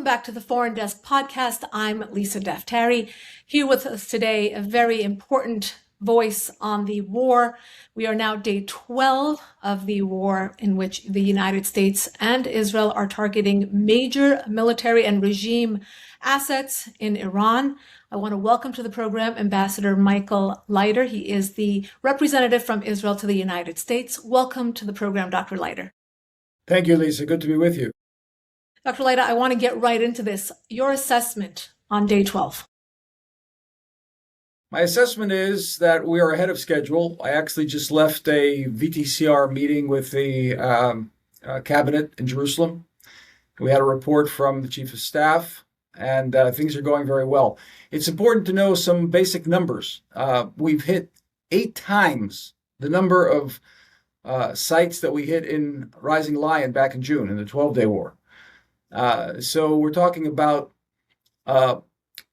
Welcome back to the Foreign Desk Podcast. I'm Lisa Daftari. Here with us today, a very important voice on the war. We are now day 12 of the war in which the United States and Israel are targeting major military and regime assets in Iran. I want to welcome to the program Ambassador Michael Leiter. He is the representative from Israel to the United States. Welcome to the program, Dr. Leiter. Thank you, Lisa. Good to be with you. Dr. Leiter, I want to get right into this. Your assessment on day 12. My assessment is that we are ahead of schedule. I actually just left a VTCR meeting with the cabinet in Jerusalem. We had a report from the chief of staff, and things are going very well. It's important to know some basic numbers. We've hit 8 times the number of sites that we hit in Rising Lion back in June in the 12-day war. So we're talking about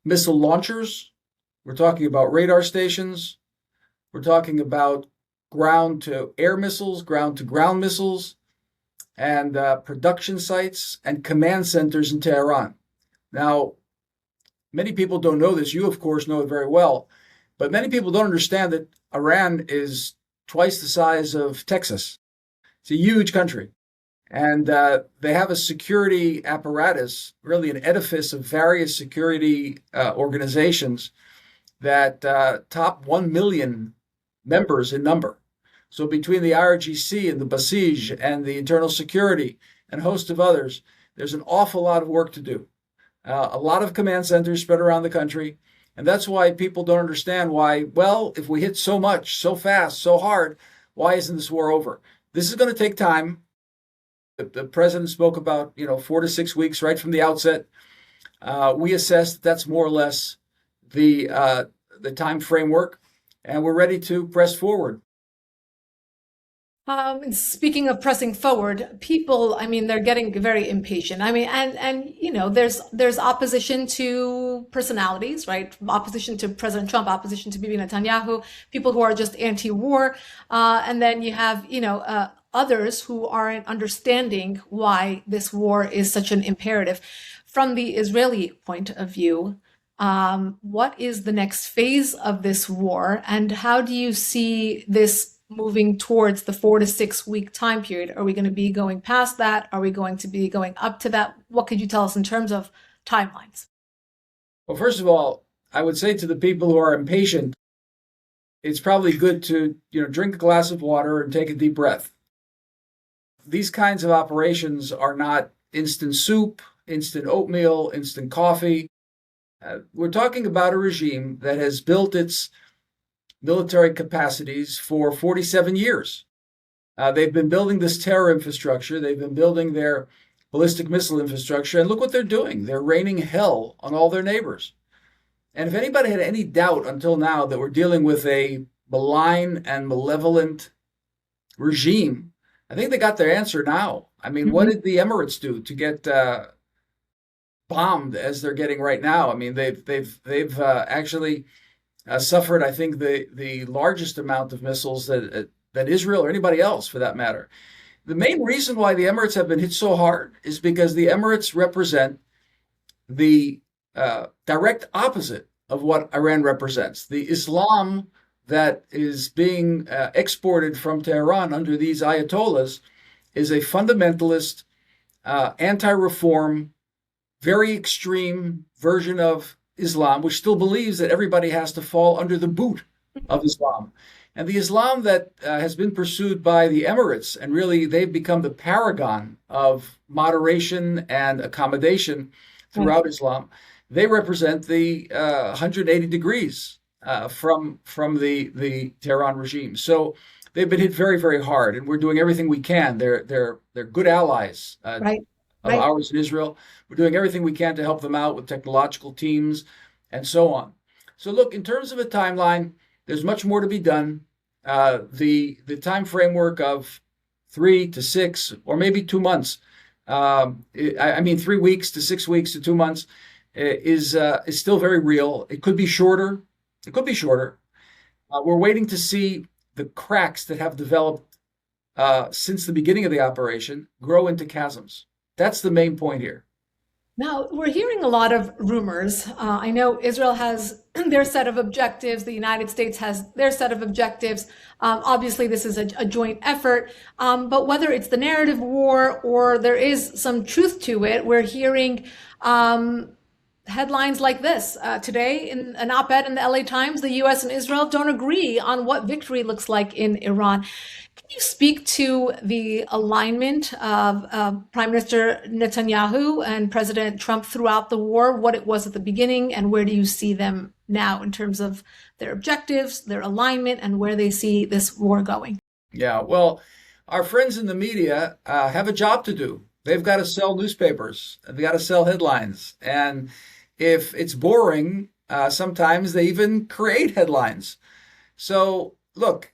missile launchers. We're talking about radar stations. We're talking about ground-to-air missiles, ground-to-ground missiles, and production sites and command centers in Tehran. Now, many people don't know this. You, of course, know it very well. But many people don't understand that Iran is twice the size of Texas. It's a huge country. And they have a security apparatus, really an edifice of various security organizations that top 1 million members in number. So between the IRGC and the Basij and the internal security and a host of others, there's an awful lot of work to do. A lot of command centers spread around the country. And that's why people don't understand why, well, if we hit so much, so fast, so hard, why isn't this war over? This is going to take time. The president spoke about, 4 to 6 weeks right from the outset. We assessed that's more or less the time framework, and we're ready to press forward. Speaking of pressing forward, people, they're getting very impatient. There's opposition to personalities, right? Opposition to President Trump, opposition to Bibi Netanyahu, people who are just anti-war. And then you have, others who aren't understanding why this war is such an imperative. From the Israeli point of view, what is the next phase of this war, and how do you see this moving towards the 4 to 6 week time period? Are we going to be going past that? Are we going to be going up to that? What could you tell us in terms of timelines? Well, first of all, I would say to the people who are impatient, it's probably good to, drink a glass of water and take a deep breath. These kinds of operations are not instant soup, instant oatmeal, instant coffee. We're talking about a regime that has built its military capacities for 47 years. They've been building this terror infrastructure. They've been building their ballistic missile infrastructure. And look what they're doing. They're raining hell on all their neighbors. And if anybody had any doubt until now that we're dealing with a malign and malevolent regime, I think they got their answer now. What did the Emirates do to get bombed as they're getting right now? They've actually suffered, I think, the largest amount of missiles that Israel or anybody else, for that matter. The main reason why the Emirates have been hit so hard is because the Emirates represent the direct opposite of what Iran represents. The Islam that is being exported from Tehran under these ayatollahs is a fundamentalist, anti-reform, very extreme version of Islam, which still believes that everybody has to fall under the boot of Islam. And the Islam that has been pursued by the Emirates, and really they've become the paragon of moderation and accommodation throughout Islam, they represent the 180 degrees from the Tehran regime. So they've been hit very, very hard, and we're doing everything we can. They're good allies of ours in Israel. We're doing everything we can to help them out with technological teams and so on. So look, in terms of a timeline, there's much more to be done. The time framework of 3 to 6 or maybe 2 months, 3 weeks to 6 weeks to 2 months is still very real. It could be shorter. We're waiting to see the cracks that have developed since the beginning of the operation grow into chasms. That's the main point here. Now, we're hearing a lot of rumors. I know Israel has their set of objectives, the United States has their set of objectives. Obviously, this is a joint effort, but whether it's the narrative war or there is some truth to it, we're hearing headlines like this. Today, in an op-ed in the LA Times, the US and Israel don't agree on what victory looks like in Iran. Can you speak to the alignment of Prime Minister Netanyahu and President Trump throughout the war, what it was at the beginning, and where do you see them now in terms of their objectives, their alignment, and where they see this war going? Yeah, well, our friends in the media have a job to do. They've got to sell newspapers. They've got to sell headlines. And if it's boring, sometimes they even create headlines. So, look,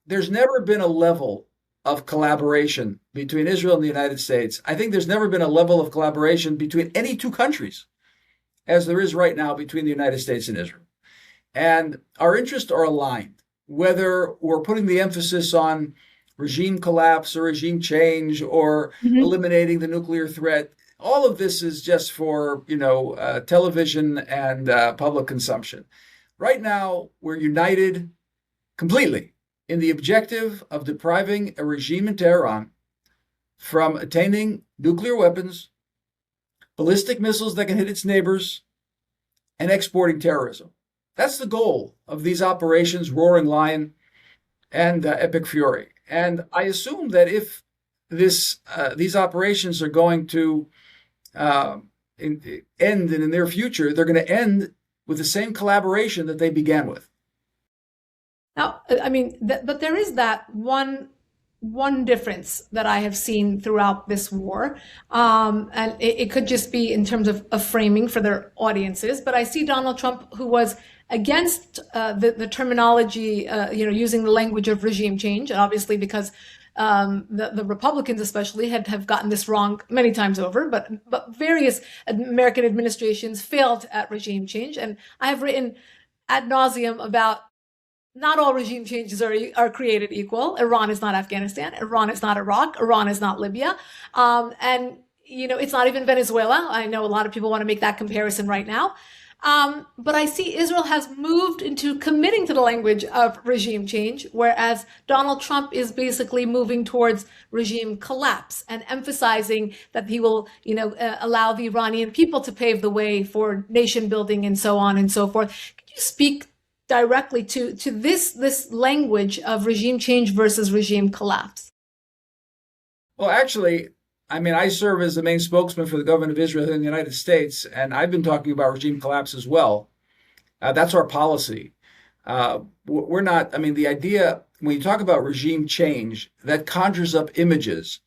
there's never been a level of collaboration between Israel and the United States. I think there's never been a level of collaboration between any two countries as there is right now between the United States and Israel. And our interests are aligned, whether we're putting the emphasis on regime collapse or regime change or eliminating the nuclear threat. All of this is just for, television and public consumption. Right now, we're united completely in the objective of depriving a regime in Tehran from attaining nuclear weapons, ballistic missiles that can hit its neighbors, and exporting terrorism. That's the goal of these operations, Roaring Lion and Epic Fury. And I assume that if these operations are going to end in the near future, they're going to end with the same collaboration that they began with. Now, I mean, but there is that one difference that I have seen throughout this war, and it could just be in terms of framing for their audiences. But I see Donald Trump, who was against the terminology, using the language of regime change, and obviously because the Republicans especially have gotten this wrong many times over, but various American administrations failed at regime change, and I have written ad nauseum about. Not all regime changes are created equal. Iran is not Afghanistan. Iran is not Iraq. Iran is not Libya. And, it's not even Venezuela. I know a lot of people want to make that comparison right now. But I see Israel has moved into committing to the language of regime change, whereas Donald Trump is basically moving towards regime collapse and emphasizing that he will, allow the Iranian people to pave the way for nation building and so on and so forth. Can you speak directly to this language of regime change versus regime collapse? Well, actually, I serve as the main spokesman for the government of Israel in the United States, and I've been talking about regime collapse as well. That's our policy. We're not, the idea, when you talk about regime change, that conjures up images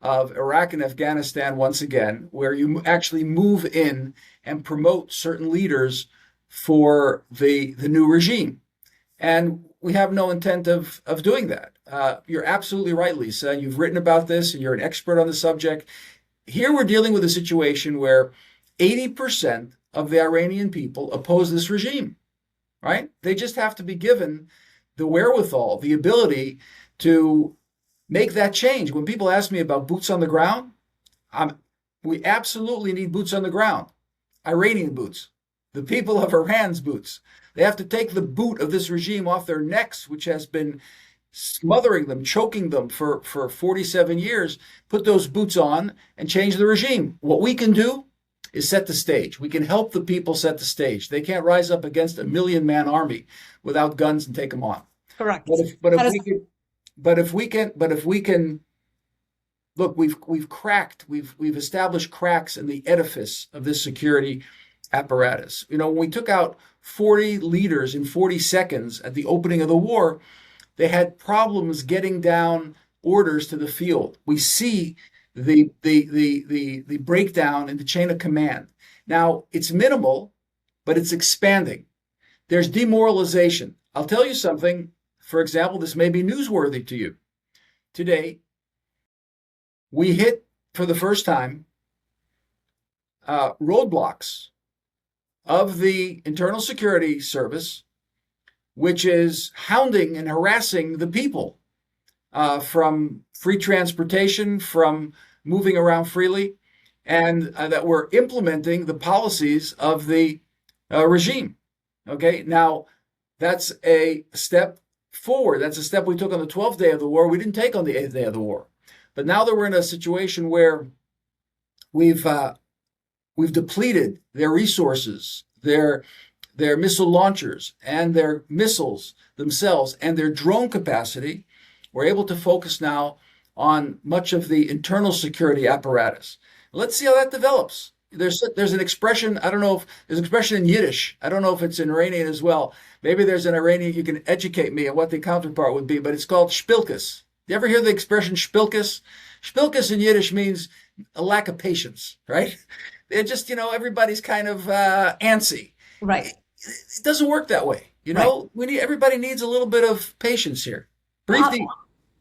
of Iraq and Afghanistan once again, where you actually move in and promote certain leaders for the new regime. And we have no intent of doing that. You're absolutely right, Lisa. You've written about this and you're an expert on the subject. Here we're dealing with a situation where 80% of the Iranian people oppose this regime, right? They just have to be given the wherewithal, the ability to make that change. When people ask me about boots on the ground, we absolutely need boots on the ground, Iranian boots. The people of Iran's boots. They have to take the boot of this regime off their necks, which has been smothering them, choking them for 47 years, put those boots on and change the regime. What we can do is set the stage. We can help the people set the stage. They can't rise up against a 1,000,000-man army without guns and take them on. Correct. But if we can look, we've established cracks in the edifice of this security apparatus. When we took out 40 leaders in 40 seconds at the opening of the war, they had problems getting down orders to the field. We see the breakdown in the chain of command. Now, it's minimal, but it's expanding. There's demoralization. I'll tell you something. For example, this may be newsworthy to you. Today, we hit, for the first time, roadblocks of the Internal Security Service, which is hounding and harassing the people from free transportation, from moving around freely. and that we're implementing the policies of the regime. Okay, now that's a step forward. That's a step we took on the 12th day of the war. We didn't take on the 8th day of the war. But now that we're in a situation where we've depleted their resources, their missile launchers and their missiles themselves and their drone capacity, we're able to focus now on much of the internal security apparatus. Let's see how that develops. There's an expression, I don't know if there's an expression in Yiddish. I don't know if it's in Iranian as well. Maybe there's an Iranian, you can educate me on what the counterpart would be, but it's called shpilkus. You ever hear the expression shpilkus? Shpilkus in Yiddish means a lack of patience, right? They're just, everybody's kind of antsy. Right. It doesn't work that way. Right. Everybody needs a little bit of patience here. Breathe deep.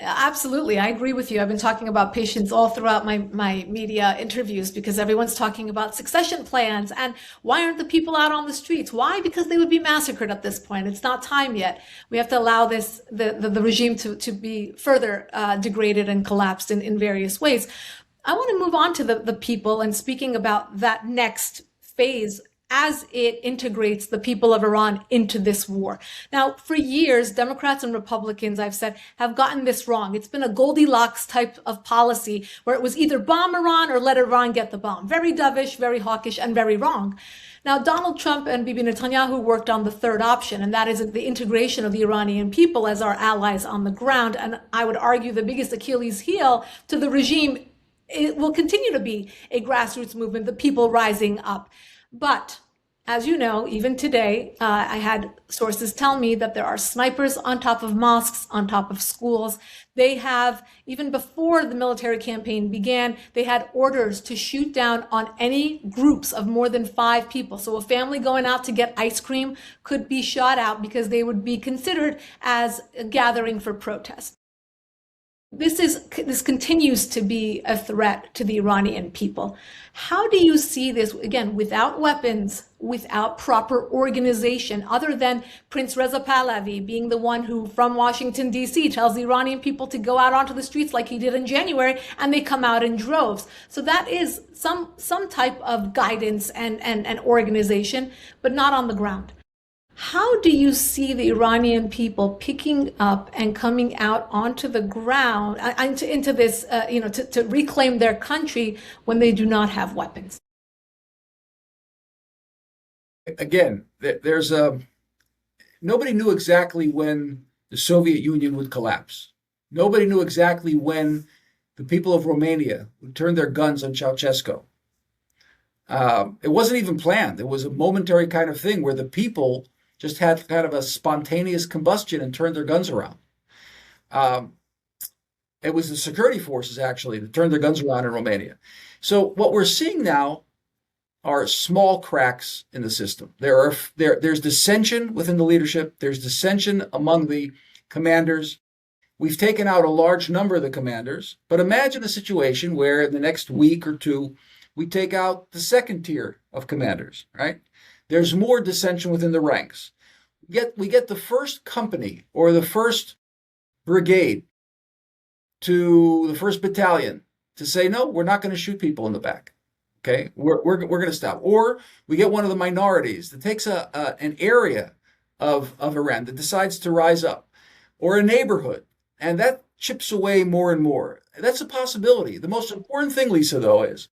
Absolutely. I agree with you. I've been talking about patience all throughout my media interviews because everyone's talking about succession plans and why aren't the people out on the streets? Why? Because they would be massacred at this point. It's not time yet. We have to allow the regime to be further degraded and collapsed in various ways. I want to move on to the people and speaking about that next phase as it integrates the people of Iran into this war. Now, for years, Democrats and Republicans, I've said, have gotten this wrong. It's been a Goldilocks type of policy where it was either bomb Iran or let Iran get the bomb. Very dovish, very hawkish, and very wrong. Now, Donald Trump and Bibi Netanyahu worked on the third option, and that is the integration of the Iranian people as our allies on the ground. And I would argue the biggest Achilles heel to the regime, it will continue to be a grassroots movement, the people rising up. But as you know, even today, I had sources tell me that there are snipers on top of mosques, on top of schools. They have, even before the military campaign began, they had orders to shoot down on any groups of more than 5 people. So a family going out to get ice cream could be shot out because they would be considered as a gathering for protest. This continues to be a threat to the Iranian people. How do you see this, again, without weapons, without proper organization, other than Prince Reza Pahlavi being the one who, from Washington, D.C., tells the Iranian people to go out onto the streets like he did in January, and they come out in droves. So that is some type of guidance and organization, but not on the ground. How do you see the Iranian people picking up and coming out onto the ground, into this, to reclaim their country when they do not have weapons? Again, nobody knew exactly when the Soviet Union would collapse. Nobody knew exactly when the people of Romania would turn their guns on Ceausescu. It wasn't even planned. It was a momentary kind of thing where the people just had kind of a spontaneous combustion and turned their guns around. It was the security forces, actually, that turned their guns around in Romania. So what we're seeing now are small cracks in the system. There's dissension within the leadership. There's dissension among the commanders. We've taken out a large number of the commanders, but imagine a situation where in the next week or two, we take out the second tier of commanders, right? There's more dissension within the ranks. We get the first company or the first brigade to the first battalion to say, no, we're not going to shoot people in the back. Okay, we're going to stop. Or we get one of the minorities that takes an area of Iran that decides to rise up, or a neighborhood, and that chips away more and more. That's a possibility. The most important thing, Lisa, though, is,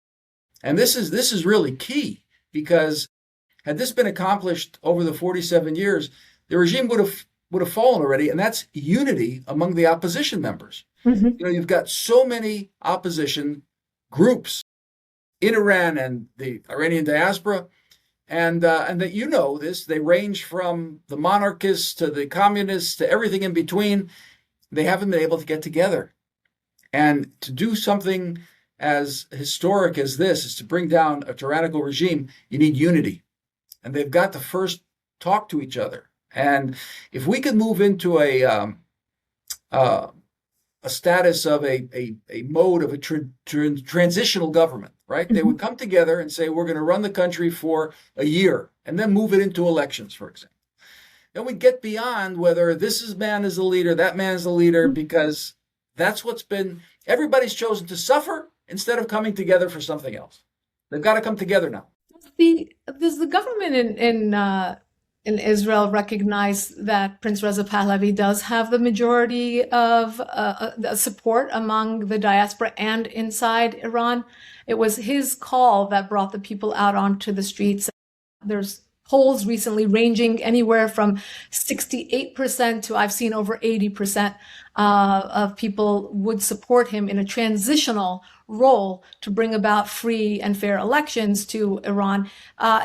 and this is really key, because had this been accomplished over the 47 years, the regime would have fallen already, and that's unity among the opposition members. Mm-hmm. You've got so many opposition groups in Iran and the Iranian diaspora, and that this, they range from the monarchists to the communists to everything in between. They haven't been able to get together. And to do something as historic as this, is to bring down a tyrannical regime, you need unity. And they've got to first talk to each other. And if we could move into a status of a mode of a transitional government, right? Mm-hmm. They would come together and say, we're going to run the country for a year and then move it into elections, for example. Then we'd get beyond whether this man is the leader, that man is the leader, because that's everybody's chosen to suffer instead of coming together for something else. They've got to come together now. Does the government in Israel recognize that Prince Reza Pahlavi does have the majority of support among the diaspora and inside Iran? It was his call that brought the people out onto the streets. There's polls recently ranging anywhere from 68% to I've seen over 80% of people would support him in a transitional role to bring about free and fair elections to Iran.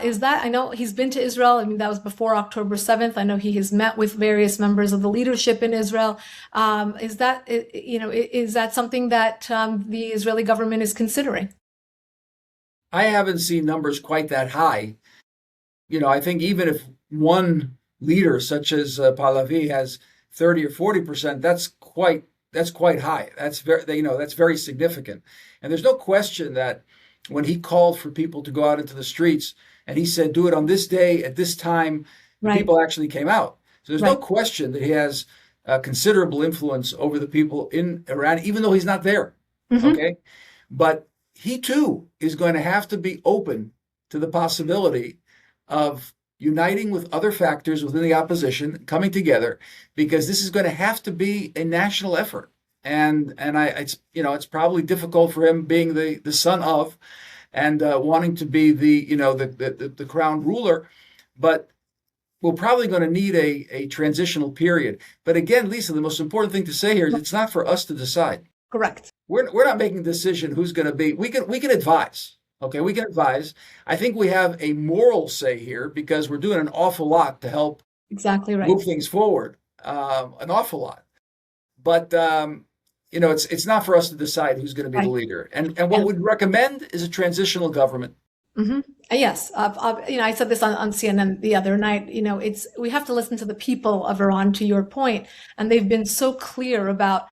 Is that, I know he's been to Israel. I mean, that was before October 7th. I know he has met with various members of the leadership in Israel. Is that something that the Israeli government is considering? I haven't seen numbers quite that high. I think even if one leader such as Pahlavi has 30 or 40%, that's quite high. That's very significant. And there's no question that when he called for people to go out into the streets and he said, do it on this day at this time, right, people actually came out. So there's no question that he has considerable influence over the people in Iran, even though he's not there. Mm-hmm. Okay. But he too is going to have to be open to the possibility of uniting with other factors within the opposition, coming together, because this is going to have to be a national effort. And it's probably difficult for him being the son of, and wanting to be the crown ruler, but we're probably going to need a transitional period. But again, Lisa, the most important thing to say here is it's not for us to decide. Correct. We're not making a decision who's going to be. We can advise. Okay, we can advise. I think we have a moral say here because we're doing an awful lot to help move things forward, an awful lot. But it's not for us to decide who's going to be the leader. And what we'd recommend is a transitional government. Mm-hmm. Yes, I said this on CNN the other night. We have to listen to the people of Iran. To your point, and they've been so clear about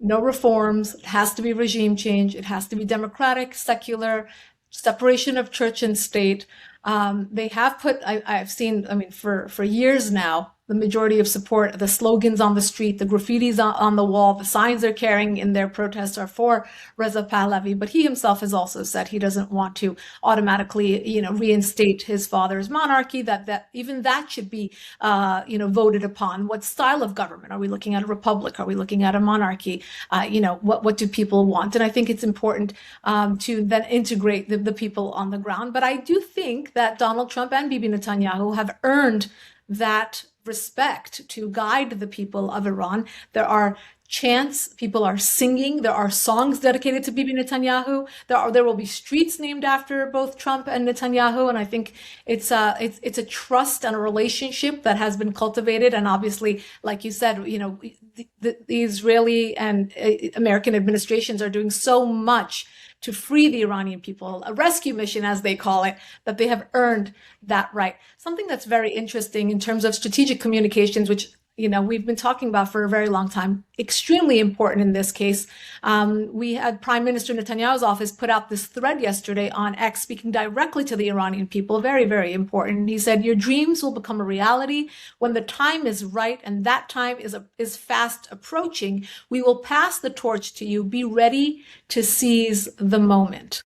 no reforms. It has to be regime change. It has to be democratic, secular, separation of church and state. They have put, I've seen, for years now, the majority of support, the slogans on the street, the graffitis on the wall, the signs they're carrying in their protests are for Reza Pahlavi. But he himself has also said he doesn't want to automatically, reinstate his father's monarchy, that even that should be, voted upon. What style of government? Are we looking at a republic? Are we looking at a monarchy? What do people want? And I think it's important to then integrate the people on the ground. But I do think that Donald Trump and Bibi Netanyahu have earned that respect to guide the people of Iran. There are chants, people are singing, there are songs dedicated to Bibi Netanyahu. There will be streets named after both Trump and Netanyahu, and I think it's a trust and a relationship that has been cultivated. And obviously, like you said, the Israeli and American administrations are doing so much to free the Iranian people, a rescue mission, as they call it, that they have earned that right. Something that's very interesting in terms of strategic communications, which we've been talking about for a very long time, extremely important in this case. We had Prime Minister Netanyahu's office put out this thread yesterday on X, speaking directly to the Iranian people, very, very important. He said, your dreams will become a reality when the time is right, and that time is fast approaching. We will pass the torch to you. Be ready to seize the moment.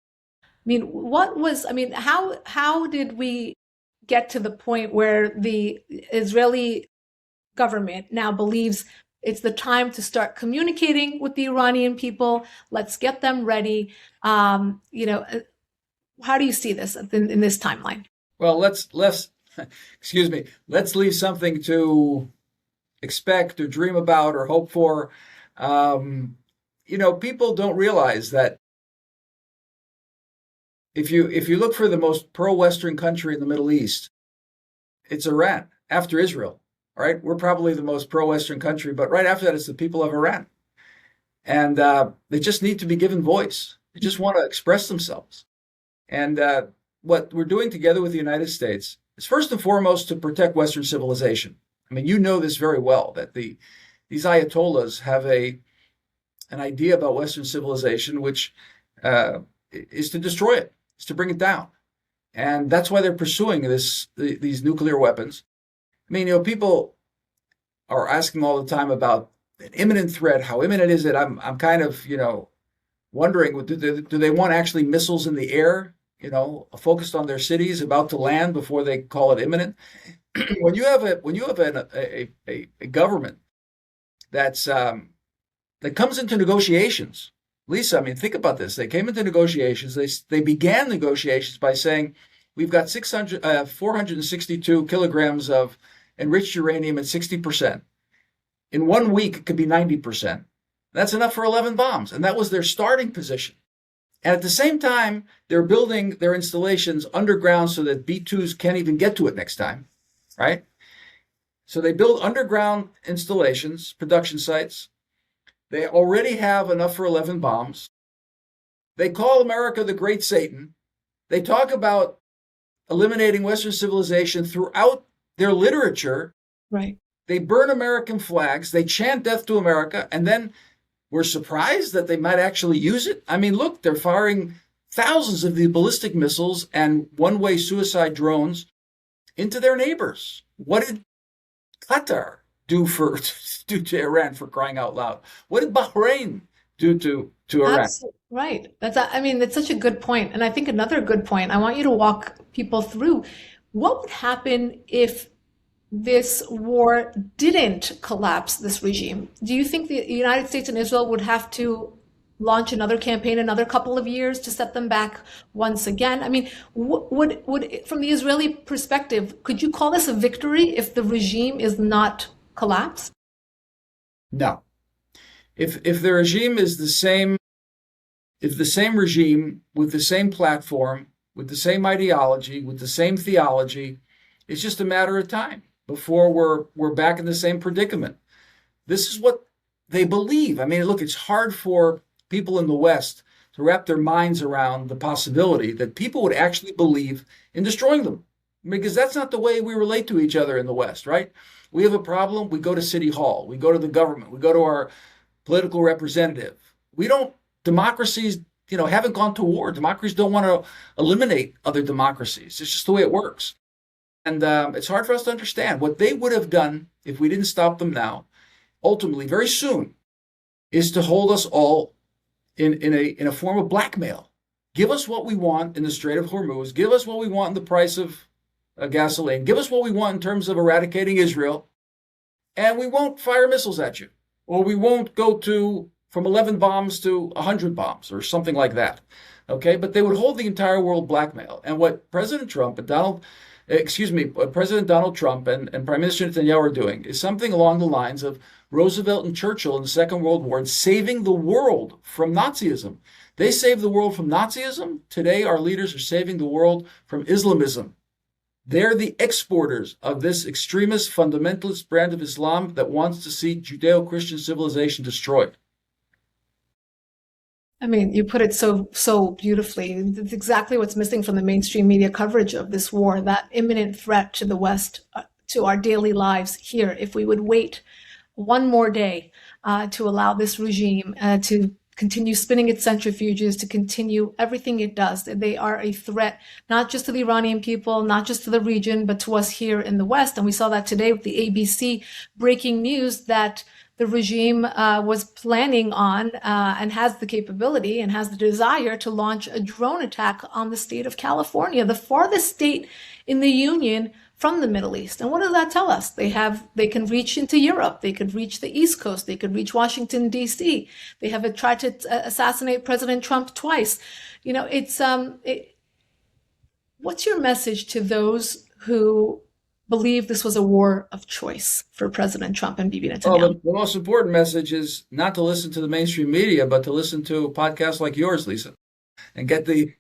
How did we get to the point where the Israeli government now believes it's the time to start communicating with the Iranian people? Let's get them ready. How do you see this in this timeline? Well, let's leave something to expect or dream about or hope for. People don't realize that if you look for the most pro-Western country in the Middle East, it's Iran after Israel. All right, we're probably the most pro-Western country, but right after that, it's the people of Iran. And they just need to be given voice. They just want to express themselves. And what we're doing together with the United States is first and foremost to protect Western civilization. You know this very well, that these Ayatollahs have an idea about Western civilization, which is to destroy it, is to bring it down. And that's why they're pursuing these nuclear weapons. People are asking all the time about an imminent threat. How imminent is it? I'm kind of, wondering, do they want actually missiles in the air focused on their cities, about to land before they call it imminent. When you have a government that comes into negotiations, Lisa, I mean, think about this. They came into negotiations. They began negotiations by saying, we've got 462 kilograms of enriched uranium at 60%. In 1 week, it could be 90%. That's enough for 11 bombs. And that was their starting position. And at the same time, they're building their installations underground so that B-2s can't even get to it next time, right? So they build underground installations, production sites. They already have enough for 11 bombs. They call America the Great Satan. They talk about eliminating Western civilization throughout their literature. Right. They burn American flags. They chant death to America. And then we're surprised that they might actually use it. I mean, look, they're firing thousands of these ballistic missiles and one-way suicide drones into their neighbors. What did Qatar do to Iran, for crying out loud? What did Bahrain do to Iran? Absolutely. Right. That's such a good point. And I think another good point, I want you to walk people through what would happen if this war didn't collapse this regime. Do you think the United States and Israel would have to launch another campaign, another couple of years to set them back once again? I mean, would from the Israeli perspective, could you call this a victory if the regime is not collapsed? No. If the regime is the same, if the same regime with the same platform, with the same ideology, with the same theology, it's just a matter of time before we're back in the same predicament. This is what they believe. I mean, look, it's hard for people in the West to wrap their minds around the possibility that people would actually believe in destroying them, because that's not the way we relate to each other in the West, right? We have a problem, we go to City Hall, we go to the government, we go to our political representative. Democracies, haven't gone to war. Democracies don't want to eliminate other democracies. It's just the way it works. And it's hard for us to understand. What they would have done if we didn't stop them now, ultimately, very soon, is to hold us all in a form of blackmail. Give us what we want in the Strait of Hormuz. Give us what we want in the price of gasoline. Give us what we want in terms of eradicating Israel. And we won't fire missiles at you. Or we won't go from 11 bombs to 100 bombs or something like that. Okay? But they would hold the entire world blackmail. And what President Trump and President Donald Trump and Prime Minister Netanyahu are doing is something along the lines of Roosevelt and Churchill in the Second World War, saving the world from Nazism. They saved the world from Nazism. Today, our leaders are saving the world from Islamism. They're the exporters of this extremist, fundamentalist brand of Islam that wants to see Judeo-Christian civilization destroyed. I mean, you put it so beautifully. It's exactly what's missing from the mainstream media coverage of this war, that imminent threat to the West, to our daily lives here. If we would wait one more day to allow this regime to continue spinning its centrifuges, to continue everything it does, they are a threat, not just to the Iranian people, not just to the region, but to us here in the West. And we saw that today with the ABC breaking news that the regime was planning on and has the capability and has the desire to launch a drone attack on the state of California, the farthest state in the Union from the Middle East. And what does that tell us? They can reach into Europe. They could reach the East Coast. They could reach Washington, D.C. They have tried to assassinate President Trump twice. What's your message to those who believe this was a war of choice for President Trump and Bibi Netanyahu? Well, the most important message is not to listen to the mainstream media, but to listen to podcasts like yours, Lisa, and get the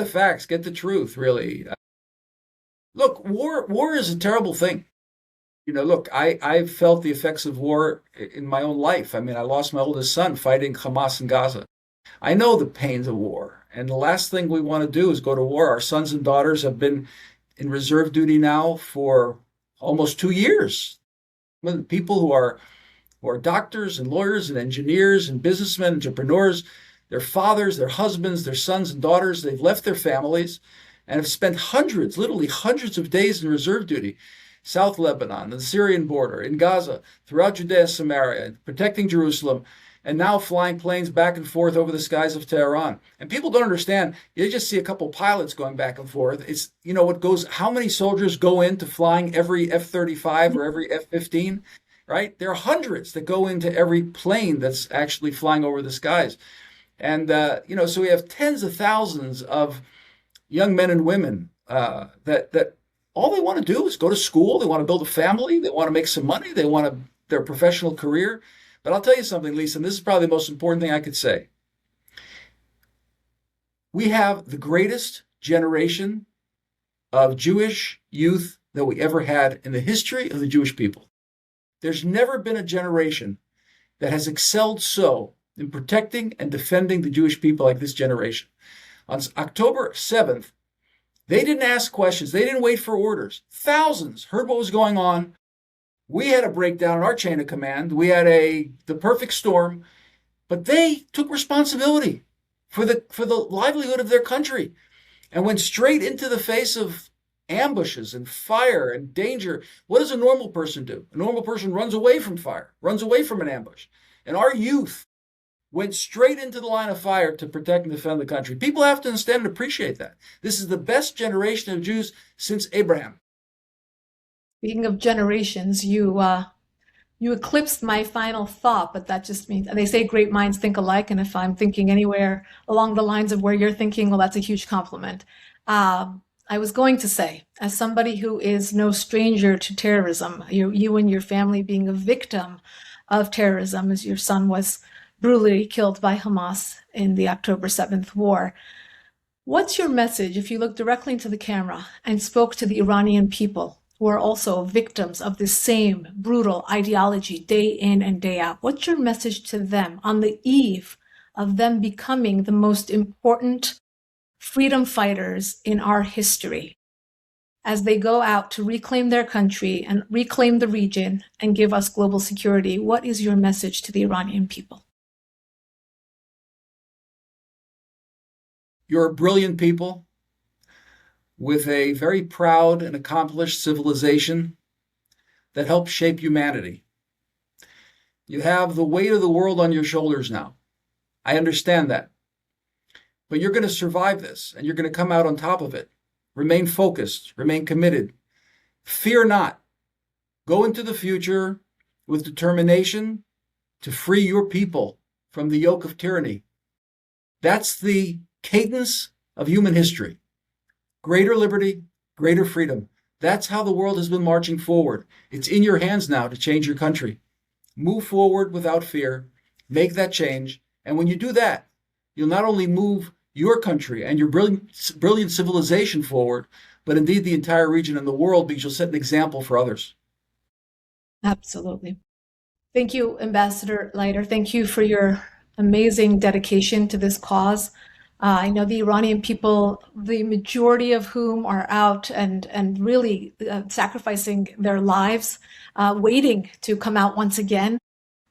facts, get the truth, really. Look, war is a terrible thing. Look, I've felt the effects of war in my own life. I mean, I lost my oldest son fighting Hamas in Gaza. I know the pains of war. And the last thing we want to do is go to war. Our sons and daughters have been in reserve duty now for almost 2 years. People who are doctors and lawyers and engineers and businessmen, entrepreneurs, their fathers, their husbands, their sons and daughters, they've left their families and have spent literally hundreds of days in reserve duty. South Lebanon, the Syrian border, in Gaza, throughout Judea and Samaria, protecting Jerusalem. and now flying planes back and forth over the skies of Tehran. And people don't understand. You just see a couple pilots going back and forth. It's, how many soldiers go into flying every F-35 or every F-15, right? There are hundreds that go into every plane that's actually flying over the skies. And, so we have tens of thousands of young men and women that all they want to do is go to school. They want to build a family. They want to make some money. They want their professional career. But I'll tell you something, Lisa, and this is probably the most important thing I could say. We have the greatest generation of Jewish youth that we ever had in the history of the Jewish people. There's never been a generation that has excelled so in protecting and defending the Jewish people like this generation. On October 7th, they didn't ask questions. They didn't wait for orders. Thousands heard what was going on. We had a breakdown in our chain of command. We had the perfect storm, but they took responsibility for the livelihood of their country and went straight into the face of ambushes and fire and danger. What does a normal person do? A normal person runs away from fire, runs away from an ambush. And our youth went straight into the line of fire to protect and defend the country. People have to understand and appreciate that. This is the best generation of Jews since Abraham. Speaking of generations, you eclipsed my final thought, but that just means, they say great minds think alike, and if I'm thinking anywhere along the lines of where you're thinking, well, that's a huge compliment. I was going to say, as somebody who is no stranger to terrorism, you and your family being a victim of terrorism, as your son was brutally killed by Hamas in the October 7th war. What's your message if you look directly into the camera and spoke to the Iranian people, who are also victims of this same brutal ideology day in and day out? What's your message to them on the eve of them becoming the most important freedom fighters in our history, as they go out to reclaim their country and reclaim the region and give us global security? What is your message to the Iranian people? You're a brilliant people with a very proud and accomplished civilization that helped shape humanity. You have the weight of the world on your shoulders now. I understand that. But you're going to survive this, and you're going to come out on top of it. Remain focused, remain committed. Fear not. Go into the future with determination to free your people from the yoke of tyranny. That's the cadence of human history. Greater liberty, greater freedom. That's how the world has been marching forward. It's in your hands now to change your country. Move forward without fear. Make that change. And when you do that, you'll not only move your country and your brilliant civilization forward, but indeed the entire region and the world, because you'll set an example for others. Absolutely. Thank you, Ambassador Leiter. Thank you for your amazing dedication to this cause. I know the Iranian people, the majority of whom are out and really sacrificing their lives, waiting to come out once again.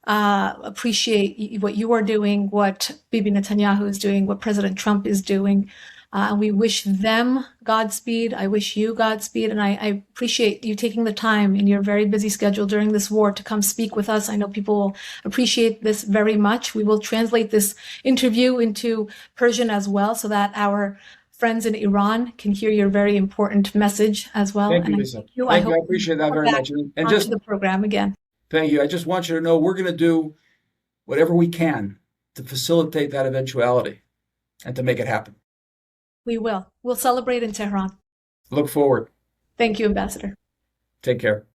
Appreciate what you are doing, what Bibi Netanyahu is doing, what President Trump is doing. And we wish them Godspeed. I wish you Godspeed. And I appreciate you taking the time in your very busy schedule during this war to come speak with us. I know people will appreciate this very much. We will translate this interview into Persian as well, so that our friends in Iran can hear your very important message as well. Thank you, Lisa. I appreciate that very much. And just the program again. Thank you. I just want you to know we're going to do whatever we can to facilitate that eventuality and to make it happen. We will. We'll celebrate in Tehran. Look forward. Thank you, Ambassador. Take care.